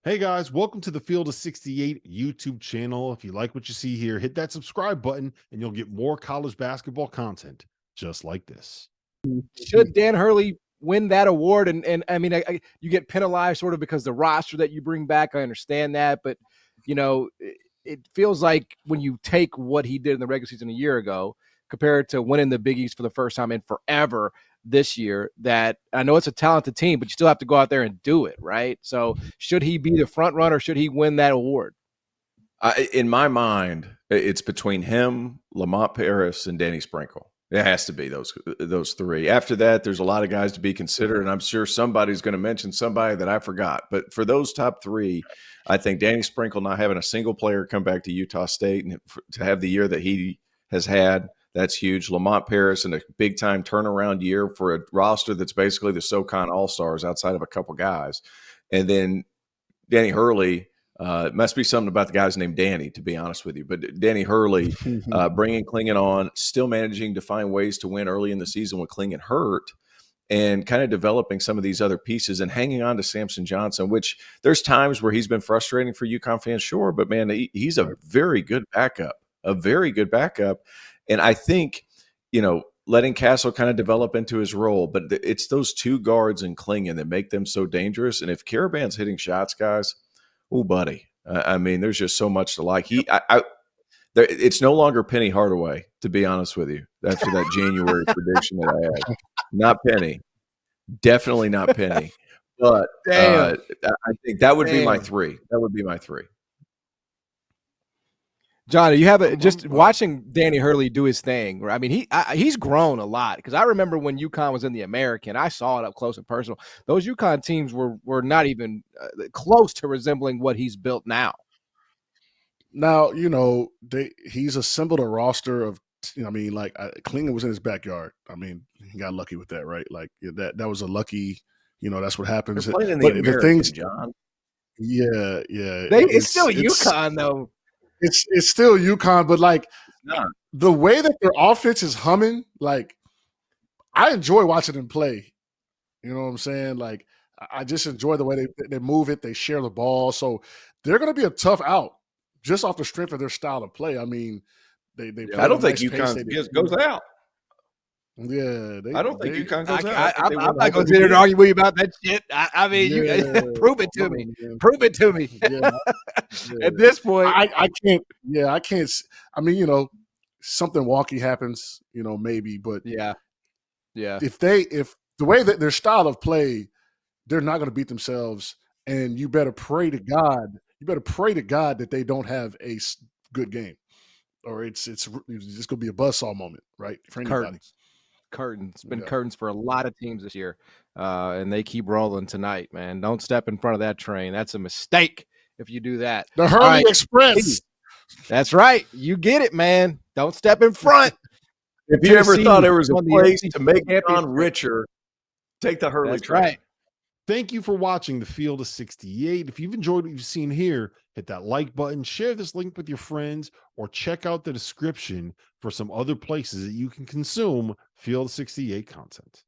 Hey guys, welcome to the Field of 68 YouTube channel. If you like what you see here, hit that subscribe button and you'll get more college basketball content just like this. Should Dan Hurley win that award? And I mean, you get penalized sort of because the roster that you bring back. I understand that, but it feels like when you take what he did in the regular season a year ago compared to winning the Big East for the first time in forever this year, that I know it's a talented team, but you still have to go out there and do it, right? So should he be the front runner? Should he win that award? In my mind, it's between him, Lamont Paris, and Danny Sprinkle. It has to be those three. After that, there's a lot of guys to be considered, and I'm sure somebody's going to mention somebody that I forgot. But for those top three, I think Danny Sprinkle not having a single player come back to Utah State and to have the year that he has had, that's huge. Lamont Paris in a big-time turnaround year for a roster that's basically the SoCon All-Stars outside of a couple guys. And then Danny Hurley, it must be something about the guy's named Danny, to be honest with you. But Danny Hurley, bringing Klingon on, still managing to find ways to win early in the season when Klingon hurt, and kind of developing some of these other pieces and hanging on to Samson Johnson, which there's times where he's been frustrating for UConn fans, sure. But, man, he's a very good backup, And I think, letting Castle kind of develop into his role, but it's those two guards in Klingon that make them so dangerous. And if Caravan's hitting shots, guys, oh, buddy. I mean, there's just so much to like. It's no longer Penny Hardaway, to be honest with you, after that January prediction that I had. Not Penny. Definitely not Penny. But I think that would be my three. John, you have just watching Danny Hurley do his thing. I mean, he's grown a lot, because I remember when UConn was in the American, I saw it up close and personal. Those UConn teams were not even close to resembling what he's built now. Now, he's assembled a roster of, Klingon was in his backyard. I mean, he got lucky with that, right? Like that was a lucky, that's what happens. They're playing in the American, John. Yeah. It's still UConn though. It's still UConn, but the way that their offense is humming, I enjoy watching them play. You know what I'm saying? Like, I just enjoy the way they move it. They share the ball. So they're going to be a tough out just off the strength of their style of play. I mean, they I don't think UConn goes out. Yeah, I don't think UConn goes out. I'm not going to sit here and argue with you about that shit. I mean, prove it to me. Prove it to me. Yeah. At this point, I can't. Yeah, I can't. I mean, something wonky happens, maybe, but yeah. If the way that their style of play, they're not going to beat themselves, and you better pray to God. You better pray to God that they don't have a good game, or it's just going to be a buzzsaw moment, right? For anybody. Curtains. It's been curtains for a lot of teams this year, and they keep rolling tonight, man. Don't step in front of that train. That's a mistake if you do that. The Hurley Express. That's right. You get it, man. Don't step in front. If you ever thought there was a place to make John richer, take the Hurley train. Right. Thank you for watching the Field of 68. If you've enjoyed what you've seen here, hit that like button, share this link with your friends, or check out the description for some other places that you can consume Field of 68 content.